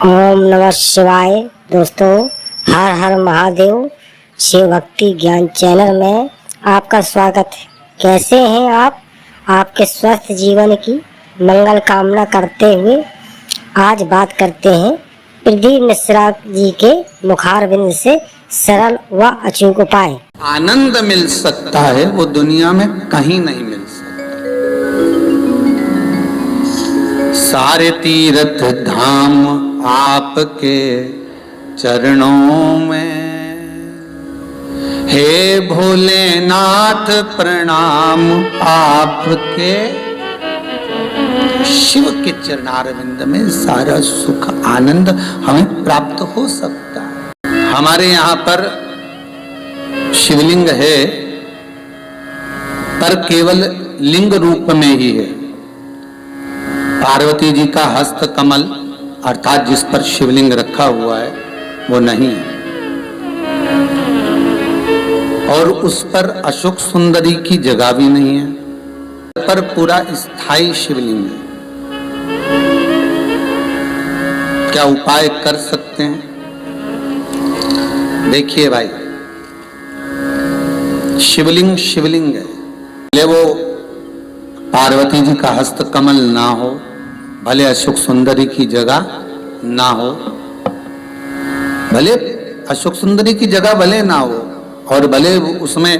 ओम नमः शिवाय। दोस्तों, हर हर महादेव शिव भक्ति ज्ञान चैनल में आपका स्वागत है। कैसे हैं आप? आपके स्वस्थ जीवन की मंगल कामना करते हुए आज बात करते हैं प्रदीप मिश्रा जी के मुखारबिंद से सरल व अचूक उपाय। आनंद मिल सकता है वो दुनिया में कहीं नहीं मिल सकता। सारे तीर्थ धाम आपके चरणों में, हे भोलेनाथ प्रणाम आपके। शिव के चरणारविंद में सारा सुख आनंद हमें प्राप्त हो सकता है। हमारे यहाँ पर शिवलिंग है, पर केवल लिंग रूप में ही है। पार्वती जी का हस्त कमल अर्थात जिस पर शिवलिंग रखा हुआ है वो नहीं है, और उस पर अशोक सुंदरी की जगह भी नहीं है, पर पूरा स्थायी शिवलिंग है। क्या उपाय कर सकते हैं? देखिए भाई, शिवलिंग शिवलिंग है, भले वो पार्वती जी का हस्त कमल ना हो, भले अशोक सुंदरी की जगह ना हो, भले अशोक सुंदरी की जगह भले ना हो, और भले उसमें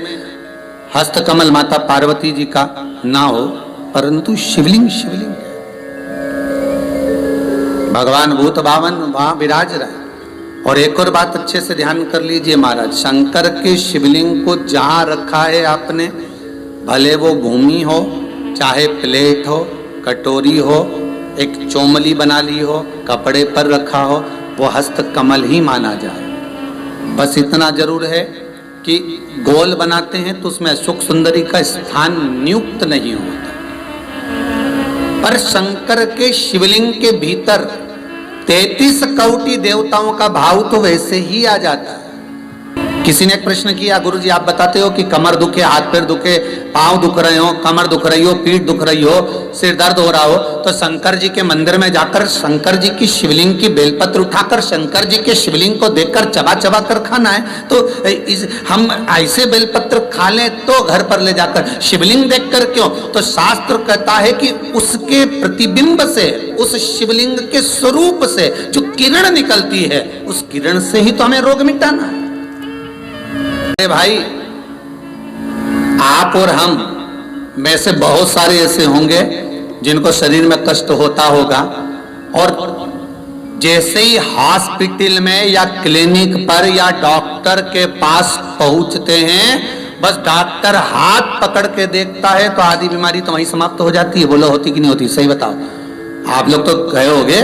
हस्त कमल माता पार्वती जी का ना हो, परंतु शिवलिंग शिवलिंग है। भगवान भूत भावन वहां विराज रहे। और एक और बात अच्छे से ध्यान कर लीजिए महाराज, शंकर के शिवलिंग को जहां रखा है आपने, भले वो भूमि हो, चाहे प्लेट हो, कटोरी हो, एक चोमली बना ली हो, कपड़े पर रखा हो, वो हस्त कमल ही माना जाए। बस इतना जरूर है कि गोल बनाते हैं तो उसमें अशोक सुंदरी का स्थान नियुक्त नहीं होता, पर शंकर के शिवलिंग के भीतर 33 कोटि देवताओं का भाव तो वैसे ही आ जाता है। किसी ने एक प्रश्न किया, गुरुजी आप बताते हो कि कमर दुखे, हाथ पैर दुखे, पांव दुख रहे हो, कमर दुख रही हो, पीठ दुख रही हो, सिर दर्द हो रहा हो, तो शंकर जी के मंदिर में जाकर शंकर जी की शिवलिंग की बेलपत्र उठाकर शंकर जी के शिवलिंग को देखकर चबा चबा कर खाना है। तो हम ऐसे बेलपत्र खा लें तो घर पर ले जाकर शिवलिंग देखकर क्यों? तो शास्त्र कहता है कि उसके प्रतिबिंब से, उस शिवलिंग के स्वरूप से जो किरण निकलती है, उस किरण से ही तो हमें रोग मिटाना है। भाई, आप और हम में से बहुत सारे ऐसे होंगे जिनको शरीर में कष्ट होता होगा, और जैसे ही हॉस्पिटल में या क्लिनिक पर या डॉक्टर के पास पहुंचते हैं, बस डॉक्टर हाथ पकड़ के देखता है तो आधी बीमारी तो वहीं समाप्त हो जाती है। बोलो होती कि नहीं होती? सही बताओ। आप लोग तो गए होंगे,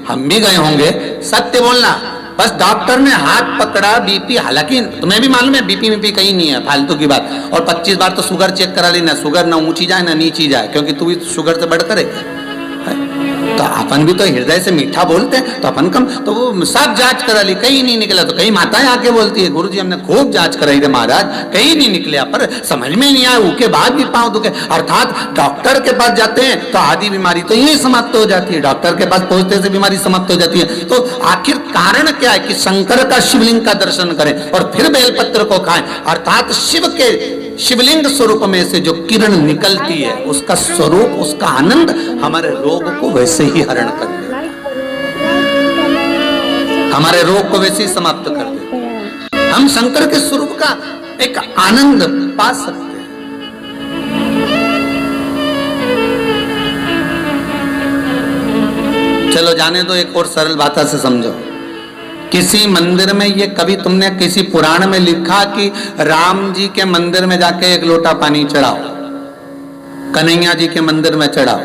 हम भी गए होंगे, सत्य बोलना। बस डॉक्टर ने हाथ पकड़ा, बीपी, हालांकि तुम्हें भी मालूम है बीपी में भी कहीं नहीं है, फालतू की बात। और 25 बार तो शुगर चेक करा लेना, शुगर ना ऊंची जाए ना नीची जाए, क्योंकि तू भी शुगर से बढ़कर है। तो अपन भी तो हृदय से मीठा बोलते हैं, तो अपन कम, तो वो सब जांच करा ली, कहीं नहीं निकला। तो कई माताएं आके बोलती है, गुरुजी हमने खूब जांच कराई रे महाराज, कहीं नहीं निकले, पर समझ में नहीं आया, उसके बाद भी पांव दुखे। अर्थात डॉक्टर के पास जाते हैं तो आधी बीमारी तो यही समाप्त हो जाती है, डॉक्टर के पास पहुंचते से बीमारी समाप्त हो जाती है। तो आखिर कारण क्या है कि शंकर का शिवलिंग का दर्शन करें और फिर बेलपत्र को खाएं। अर्थात शिव के शिवलिंग स्वरूप में से जो किरण निकलती है, उसका स्वरूप, उसका आनंद हमारे रोग को वैसे ही हरण कर दे, हमारे रोग को वैसे ही समाप्त कर दे। हम शंकर के स्वरूप का एक आनंद पा सकते हैं। चलो जाने दो, एक और सरल भाषा से समझो। किसी मंदिर में, ये कभी तुमने किसी पुराण में लिखा कि राम जी के मंदिर में जाके एक लोटा पानी चढ़ाओ, कन्हैया जी के मंदिर में चढ़ाओ,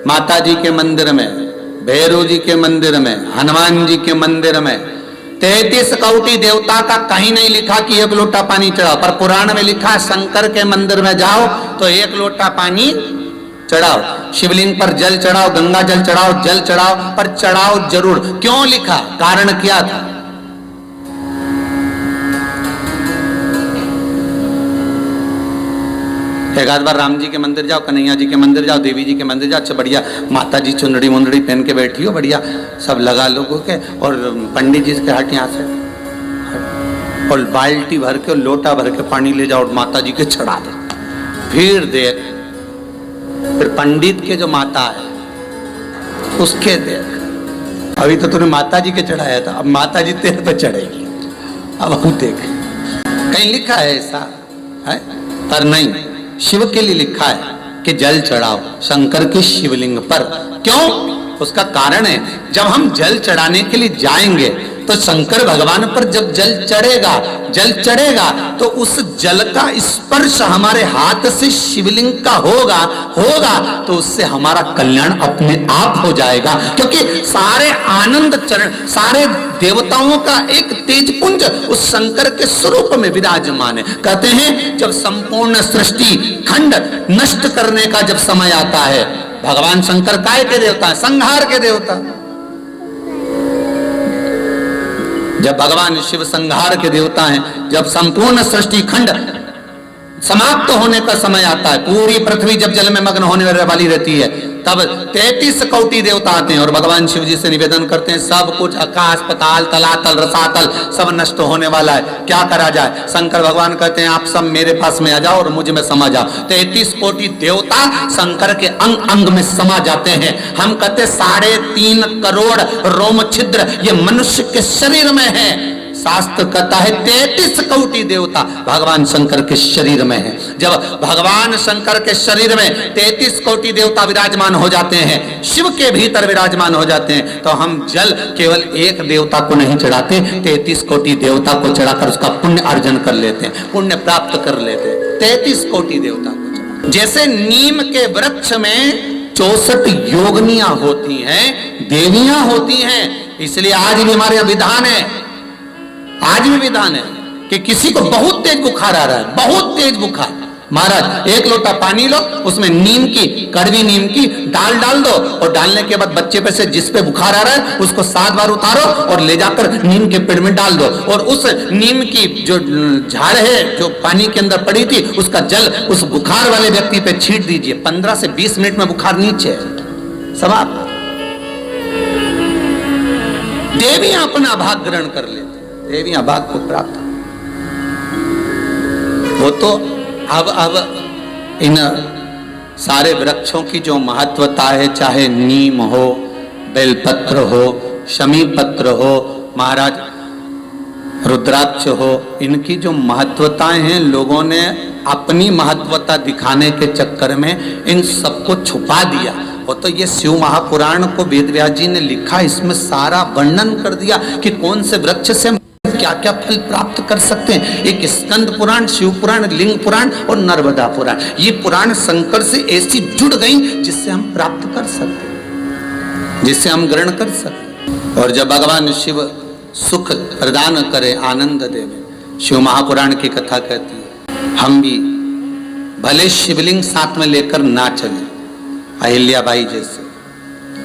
माता जी के मंदिर में, भैरव जी के मंदिर में, हनुमान जी के मंदिर में 33 कोटि देवता का कहीं नहीं लिखा कि एक लोटा पानी चढ़ाओ, पर पुराण में लिखा शंकर के मंदिर में जाओ तो एक लोटा पानी चढ़ाओ, शिवलिंग पर जल चढ़ाओ, गंगा जल चढ़ाओ, जल चढ़ाओ, पर चढ़ाओ जरूर। क्यों लिखा? कारण क्या था? एक आध बार राम जी के मंदिर जाओ, कन्हैया जी के मंदिर जाओ, देवी जी के मंदिर जाओ, अच्छा बढ़िया माता जी चुनरी मुंदड़ी पहन के बैठी हो, बढ़िया सब लगा लोगों के, और पंडित जी के हट यहाँ से, और बाल्टी भर के और लोटा भर के पानी ले जाओ और माता जी के चढ़ा दे। फिर देख, फिर पंडित के जो माता है उसके देख, अभी तो तूने माता जी के चढ़ाया था, अब माता जी तेरे पे चढ़ेगी। अब हम देख, कहीं लिखा है ऐसा है? पर नहीं, शिव के लिए लिखा है कि जल चढ़ाओ शंकर के शिवलिंग पर। क्यों? उसका कारण है, जब हम जल चढ़ाने के लिए जाएंगे तो शंकर भगवान पर जब जल चढ़ेगा तो उस जल का स्पर्श हमारे हाथ से शिवलिंग का होगा तो उससे हमारा कल्याण अपने आप हो जाएगा। क्योंकि सारे आनंद चरण, सारे देवताओं का एक तेजपुंज उस शंकर के स्वरूप में विराजमान है। कहते हैं जब संपूर्ण सृष्टि खंड नष्ट करने का जब समय आता है, भगवान शंकर काय के देवता है? संहार के देवता। जब भगवान शिव संहार के देवता हैं, जब संपूर्ण सृष्टि खंड समाप्त होने का समय आता है, पूरी पृथ्वी जब जल में मग्न होने वाली रहती है, तब 33 कोटि देवता आते हैं और भगवान शिव जी से निवेदन करते हैं, सब कुछ आकाश पताल तलातल रसातल सब नष्ट होने वाला है, क्या करा जाए? शंकर भगवान कहते हैं आप सब मेरे पास में आ जाओ और मुझ में समा जाओ। 33 कोटि देवता शंकर के अंग अंग में समा जाते हैं। हम कहते 3.5 करोड़ रोम छिद्र ये मनुष्य के शरीर में है। शास्त्र कहता है 33 कोटि देवता भगवान शंकर के शरीर में है। जब भगवान शंकर के शरीर में 33 कोटि देवता विराजमान हो जाते हैं, शिव के भीतर विराजमान हो जाते हैं, तो हम जल केवल एक देवता को नहीं चढ़ाते, 33 कोटि देवता को चढ़ाकर उसका पुण्य अर्जन कर लेते हैं, पुण्य प्राप्त कर लेते हैं। 33 कोटि देवता को। जैसे नीम के वृक्ष में 64 योगनियां होती हैं, देवियां होती हैं, इसलिए आज भी हमारे विधान है, आज भी विधान है कि किसी को बहुत तेज बुखार आ रहा है, बहुत तेज बुखार, महाराज 1 लोटा पानी लो, उसमें नीम की, कड़वी नीम की डाल दो, और डालने के बाद बच्चे पे से जिस पे बुखार आ रहा है उसको 7 बार उतारो और ले जाकर नीम के पेड़ में डाल दो, और उस नीम की जो झाड़ है जो पानी के अंदर पड़ी थी उसका जल उस बुखार वाले व्यक्ति पे छींट दीजिए। 15 से 20 मिनट में बुखार नीचे है, समाप्त। देवियां अपना भाग ग्रहण कर लेते, देवियां भाग को प्राप्त। वो तो अब इन सारे वृक्षों की जो महत्वता है, चाहे नीम हो, बेलपत्र हो, शमी पत्र हो, महाराज रुद्राक्ष हो, इनकी जो महत्वताएं हैं, लोगों ने अपनी महत्वता दिखाने के चक्कर में इन सबको छुपा दिया। वो तो ये शिव महापुराण को वेद व्यास जी ने लिखा, इसमें सारा वर्णन कर दिया कि कौन से वृक्ष से क्या क्या फल प्राप्त कर सकते हैं। एक स्कंद पुराण, शिव पुराण, लिंग पुराण और नर्मदा पुराण, ये पुराण शंकर से ऐसी जुड़ गई जिससे हम प्राप्त कर सकते, जिससे हम ग्रहण कर सकते। और जब भगवान शिव सुख प्रदान करे, आनंद देवे, शिव महापुराण की कथा कहती है, हम भी भले शिवलिंग साथ में लेकर ना चले, अहिल्याबाई जैसे,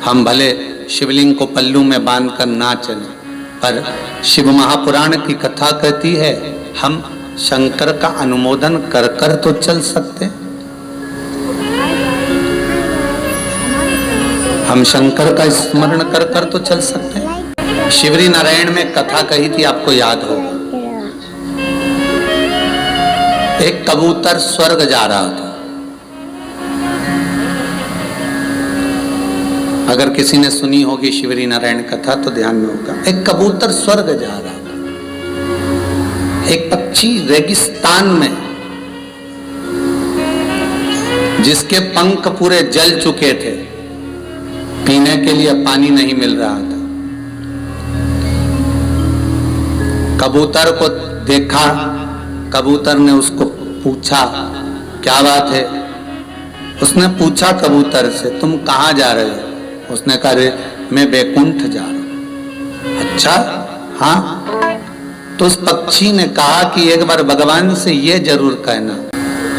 हम भले शिवलिंग को पल्लू में बांधकर ना चले, पर शिव महापुराण की कथा कहती है हम शंकर का अनुमोदन कर कर तो चल सकते, हम शंकर का स्मरण कर कर तो चल सकते हैं। शिवरी नारायण में कथा कही थी, आपको याद होगा, एक कबूतर स्वर्ग जा रहा था। अगर किसी ने सुनी होगी शिवरी नारायण कथा तो ध्यान में होगा। एक कबूतर स्वर्ग जा रहा था, एक पक्षी रेगिस्तान में, जिसके पंख पूरे जल चुके थे, पीने के लिए पानी नहीं मिल रहा था। कबूतर को देखा, कबूतर ने उसको पूछा क्या बात है। उसने पूछा कबूतर से तुम कहाँ जा रहे हो? उसने कहा रे मैं बैकुंठ जा रहा हूं। अच्छा हाँ। तो उस पक्षी ने कहा कि एक बार भगवान से ये जरूर कहना,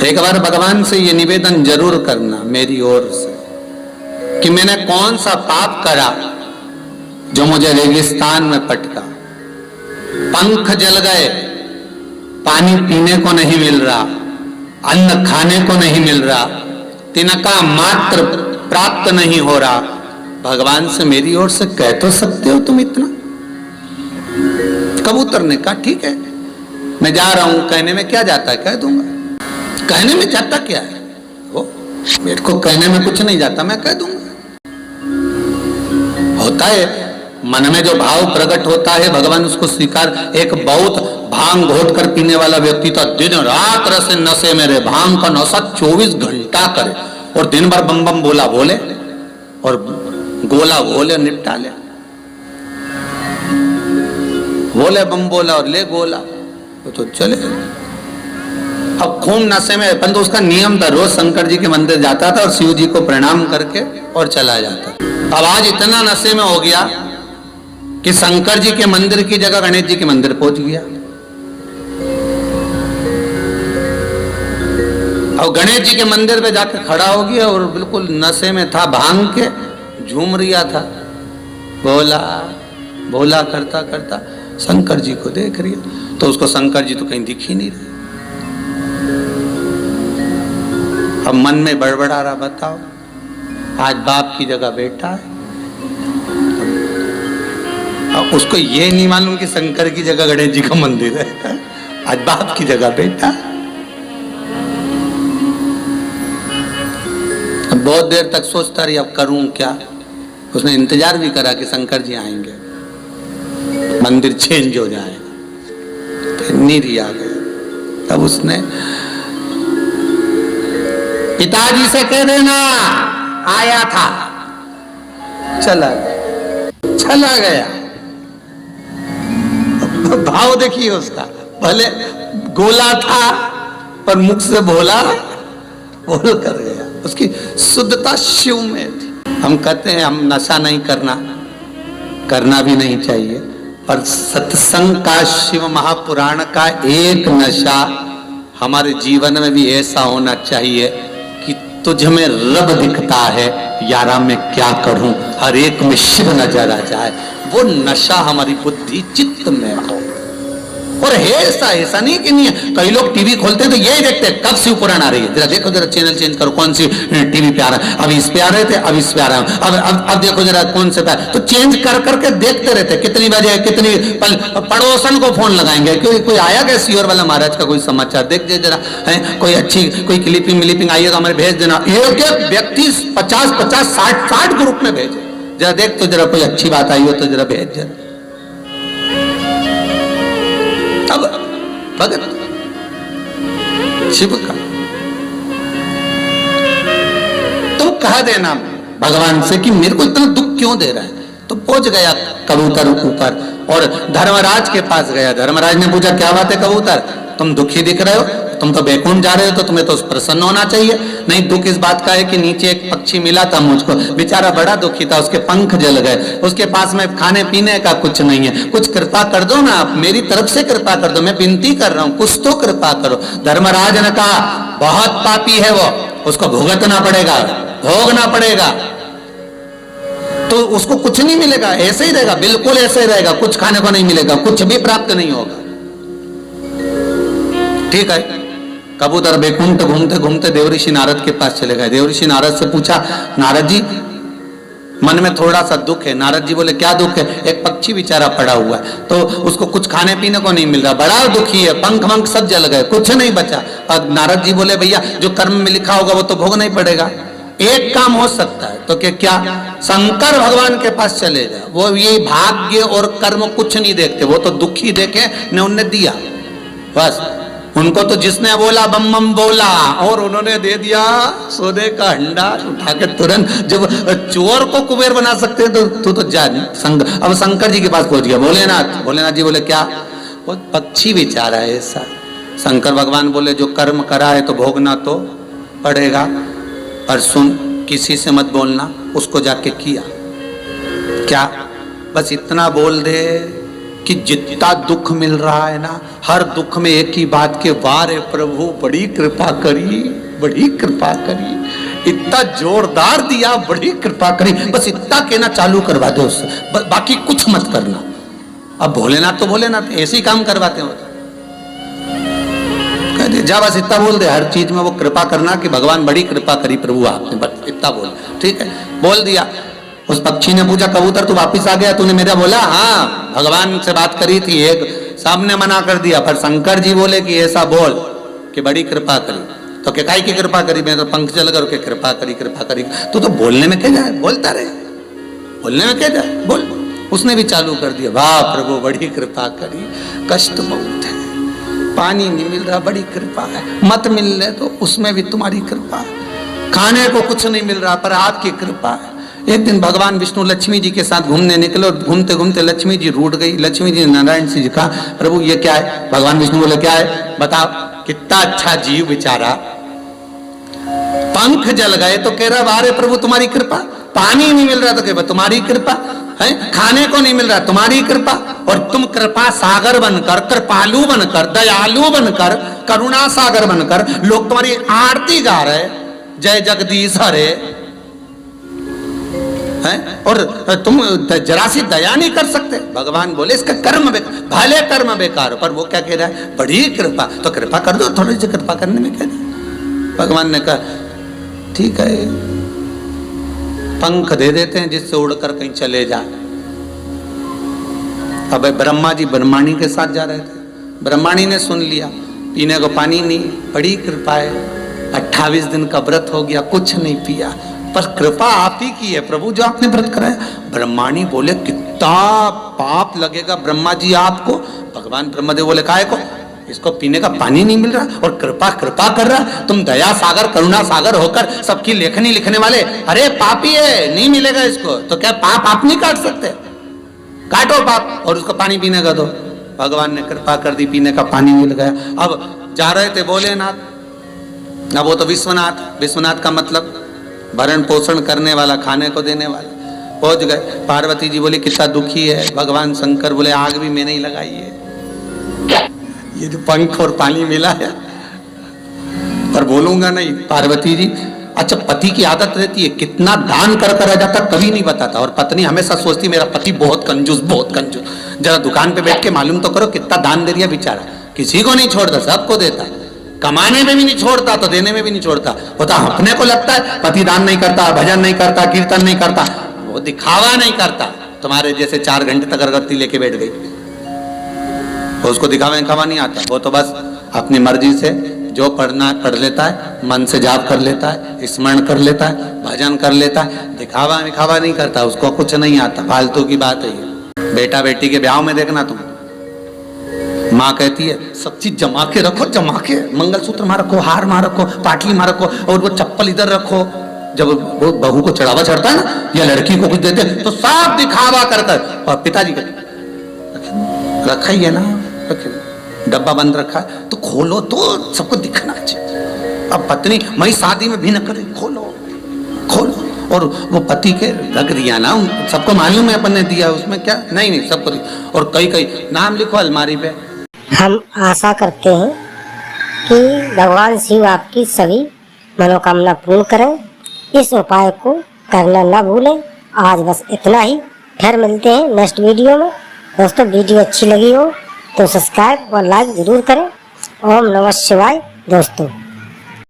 एक बार भगवान से ये निवेदन जरूर करना मेरी ओर से कि मैंने कौन सा पाप करा जो मुझे रेगिस्तान में पटका, पंख जल गए, पानी पीने को नहीं मिल रहा, अन्न खाने को नहीं मिल रहा, तिनका मात्र प्राप्त नहीं हो रहा, भगवान से मेरी ओर से कह तो सकते हो तुम इतना। कबूतर ने कहा ठीक है, मैं जा रहा हूं, कहने में क्या जाता है, कह दूंगा। कहने में जाता क्या है, वो मेरे को कहने में कुछ नहीं जाता, मैं कह दूंगा। होता है मन में जो भाव प्रकट होता है, भगवान उसको स्वीकार। एक बहुत भांग घोट कर पीने वाला व्यक्ति था, दिन रात रस नशे में रहे, भांग का नशा 24 घंटा करे और दिन भर बम बम बोला बोले और गोला बोले निपटा ले, बोले बम बोला और ले गोला, तो चले। अब खून नशे में, परंतु उसका नियम था, रोज शंकर जी के मंदिर जाता था और शिव जी को प्रणाम करके और चला जाता। अब आज इतना नशे में हो गया कि शंकर जी के मंदिर की जगह गणेश जी के मंदिर पहुंच गया। और गणेश जी के मंदिर पे जाकर खड़ा हो गया और बिल्कुल नशे में था, भांग के झूम रिया था, बोला बोला करता करता शंकर जी को देख रिया, तो उसको शंकर जी तो कहीं दिख ही नहीं रहे। अब मन में बड़बड़ा रहा, बताओ आज बाप की जगह बेटा है। अब उसको ये नहीं मालूम कि शंकर की जगह गणेश जी का मंदिर है, आज बाप की जगह बेटा। अब बहुत देर तक सोचता रही अब करूं क्या। उसने इंतजार भी करा कि शंकर जी आएंगे, मंदिर चेंज हो जाएगा, फिर नीरी आ गया। तब उसने पिताजी से कह देना आया था, चला गया। भाव देखिए उसका, भले गोला था पर मुख से बोला बोल कर गया। उसकी शुद्धता शिव में थी। हम कहते हैं हम नशा नहीं करना भी नहीं चाहिए, पर सत्संग का, शिव महापुराण का एक नशा हमारे जीवन में भी ऐसा होना चाहिए कि तुझ में रब दिखता है, यारा मैं क्या करूं, हर एक में शिव नजर आ जाए। वो नशा हमारी बुद्धि चित्त में हो। और है ऐसा नहीं कि नहीं है। कई लोग टीवी खोलते हैं तो यही देखते हैं कब शिव पुराण आ रही है, जरा देखो, जरा चैनल चेंज करो, कौन सी टीवी पे आ रहा है, अब इस पे आ रहे थे, अब इस पे आ रहा है, अब देखो जरा कौन से पे, तो चेंज कर करके देखते रहते, कितनी बजे कितनी पड़ोसन को फोन लगाएंगे, कोई आया क्या सियोर वाला महाराज का कोई समाचार, देख दे जरा, है कोई अच्छी कोई क्लिपिंग आई है तो हमारे भेज देना। एक व्यक्ति 50 60 ग्रुप में भेजे, जरा देख तो जरा कोई अच्छी बात आई हो तो जरा भेज जरा। अब भगत शिव का तो कह देना भगवान से कि मेरे को इतना दुख क्यों दे रहा है। तो पहुंच गया कबूतर ऊपर और धर्मराज के पास गया। धर्मराज ने पूछा क्या बात है कबूतर, तुम दुखी दिख रहे हो, तुम तो बैकुंठ जा रहे हो, तो तुम्हें तो प्रसन्न होना चाहिए। नहीं, दुख इस बात का है कि नीचे एक पक्षी मिला था मुझको, बेचारा बड़ा दुखी था, उसके पंख जल गए, उसके पास में खाने पीने का कुछ नहीं है, कुछ कृपा कर दो ना आप, मेरी तरफ से कृपा कर दो, मैं विनती कर रहा हूं, कुछ तो कृपा करो। धर्मराज ने कहा बहुत पापी है वो, उसको भुगतना पड़ेगा, भोगना पड़ेगा, तो उसको कुछ नहीं मिलेगा, ऐसे ही रहेगा, बिल्कुल ऐसे ही रहेगा, कुछ खाने को नहीं मिलेगा, कुछ भी प्राप्त नहीं होगा। ठीक है, कबूतर बैकुंठ घूमते घूमते देवऋषि नारद के पास चले गए। देवऋषि नारद से पूछा, नारद जी मन में थोड़ा सा दुख है। नारद जी बोले क्या दुख है। एक पक्षी बेचारा पड़ा हुआ है, तो उसको कुछ खाने पीने को नहीं मिल रहा, बड़ा दुखी है, पंख वंख सब जल गए, कुछ नहीं बचा। अब नारद जी बोले भैया जो कर्म में लिखा होगा वो तो भोगना ही पड़ेगा, एक काम हो सकता है। तो क्या शंकर भगवान के पास चले जाओ, वो ये भाग्य और कर्म कुछ नहीं देखते, वो तो दुखी देखे ने उनने दिया बस। उनको तो जिसने बोला बम बम बोला और उन्होंने दे दिया सोने का हंडा उठा के तुरंत। जब चोर को कुबेर बना सकते हैं तो तू तो जा। अब शंकर जी के पास पहुंच गया। भोलेनाथ जी बोले क्या, वो पक्षी बेचारा है ऐसा। शंकर भगवान बोले जो कर्म करा है तो भोगना तो पड़ेगा, पर सुन किसी से मत बोलना, उसको जाके किया क्या, बस इतना बोल दे कि जितना दुख मिल रहा है ना, हर दुख में एक ही बात के वारे प्रभु बड़ी कृपा करी, बड़ी कृपा करी, इतना जोरदार दिया, बड़ी कृपा करी, बस इतना कहना चालू करवा दो उससे, बाकी कुछ मत करना। अब भोलेनाथ तो भोलेनाथ ऐसे ही काम करवाते हैं। कह दिया जा, बस इतना बोल दे, हर चीज में वो कृपा करना कि भगवान बड़ी कृपा करी प्रभु आपने, बस इतना बोल। ठीक है, बोल दिया। उस पक्षी ने पूछा कबूतर तू वापिस आ गया, तूने मेरा बोला? हाँ, भगवान से बात करी थी, एक सामने मना कर दिया, पर शंकर जी बोले कि ऐसा बोल कि बड़ी कृपा करी। तो क्या काय की कृपा करी? मैं तो पंख चल कर के कृपा करी, कृपा करी। तू तो बोलने में क्या जाए, बोलता रहे, बोलने में क्या जाए, बोल। उसने भी चालू कर दिया, वाह प्रभु बड़ी कृपा करी, कष्ट बहुत है, पानी नहीं मिल रहा, बड़ी कृपा है, मत मिलने तो उसमें भी तुम्हारी कृपा है, खाने को कुछ नहीं मिल रहा पर आपकी कृपा है। एक दिन भगवान विष्णु लक्ष्मी जी के साथ घूमने निकले और घूमते घूमते लक्ष्मी जी रूठ गई। लक्ष्मी जी ने नारायण जी कहा प्रभु ये क्या है? भगवान विष्णु बोले क्या है बताओ? कितना अच्छा जीव बेचारा, पंख जल गए तो कह रहा अरे प्रभु तुम्हारी कृपा, पानी नहीं मिल रहा तो कह तुम्हारी कृपा है, खाने को नहीं मिल रहा तुम्हारी कृपा, और तुम कृपा सागर बनकर, कृपालु बनकर, दयालु बनकर, करुणा सागर बनकर लोग तुम्हारी आरती गा रहे, जय जगदीश हरे है, और तुम जरा सी दया नहीं कर सकते। भगवान बोले इसका कर्म बेकार, भले कर्म बेकार, पर वो क्या कह रहा है? बड़ी कृपा, तो कृपा कर दो, थोड़ी सी कृपा करने में क्या नहीं। भगवान ने कहा ठीक है, पंख दे देते हैं जिससे उड़कर कहीं चले जाए। अब ब्रह्मा जी ब्रह्माणी के साथ जा रहे थे, ब्रह्माणी ने सुन लिया, पीने को पानी नहीं, बड़ी कृपा है, 28 दिन का व्रत हो गया, कुछ नहीं पिया, पर कृपा आप ही की है प्रभु जो आपने व्रत कराया। ब्रह्माणी बोले कितना पाप लगेगा ब्रह्मा जी आपको। भगवान ब्रह्मदेव बोले काहे को? इसको पीने का पानी नहीं मिल रहा और कृपा कृपा कर रहा, तुम दया सागर करुणा सागर होकर सबकी लेखनी लिखने वाले, अरे पापी है नहीं मिलेगा इसको, तो क्या पाप आप नहीं काट सकते? काटो पाप और उसको पानी पीने का दो। भगवान ने कृपा कर दी, पीने का पानी मिल गया। अब जा रहे थे भोलेनाथ, अब वो तो विश्वनाथ, विश्वनाथ का मतलब भरण पोषण करने वाला, खाने को देने वाला। पहुंच गए, पार्वती जी बोली कितना दुखी है। भगवान शंकर बोले आग भी मैंने ही लगाई है, ये जो पंख और पानी मिला है, पर बोलूंगा नहीं। पार्वती जी, अच्छा पति की आदत रहती है कितना दान कर कर आ जाता कभी नहीं बताता, और पत्नी हमेशा सोचती मेरा पति बहुत कंजूस, बहुत कंजूस। जरा दुकान पे बैठ के मालूम तो करो कितना दान दे दिया बेचारा, किसी को नहीं छोड़ता, सबको देता, कमाने में भी नहीं छोड़ता तो देने में भी नहीं छोड़ता। होता अपने को लगता है पति दान नहीं करता, भजन नहीं करता, कीर्तन नहीं करता, वो दिखावा नहीं करता। तुम्हारे जैसे 4 घंटे तक अगरबत्ती लेके बैठ गई, तो उसको दिखावा दिखावा नहीं आता, वो तो बस अपनी मर्जी से जो पढ़ना पढ़ लेता है, मन से जाप कर लेता है, स्मरण कर लेता है, भजन कर लेता है, दिखावा दिखावा नहीं करता, उसको कुछ नहीं आता, फालतू की बात है ये। बेटा बेटी के ब्याह में देखना तुम, माँ कहती है सब चीज जमा के रखो, जमा के, मंगलसूत्र मां रखो, हार मां रखो, पाटली मां रखो, और वो चप्पल इधर रखो। जब वो बहू को चढ़ावा चढ़ता है ना या लड़की को कुछ देते तो सब दिखावा कर कर, और पिताजी कहते रखा ही है ना, डब्बा बंद रखा है तो खोलो तो सबको दिखना चाहिए। अब पत्नी मैं शादी में भी न करे, खोलो खोलो, और वो पति के रख दिया ना, सबको मालूम है अपन ने दिया, उसमें क्या नहीं नहीं सबको दिया, और कई कई नाम लिखो अलमारी पे। हम आशा करते हैं कि भगवान शिव आपकी सभी मनोकामना पूर्ण करें। इस उपाय को करना ना भूलें। आज बस इतना ही, फिर मिलते हैं नेक्स्ट वीडियो में। दोस्तों वीडियो अच्छी लगी हो तो सब्सक्राइब और लाइक जरूर करें। ओम नमः शिवाय दोस्तों।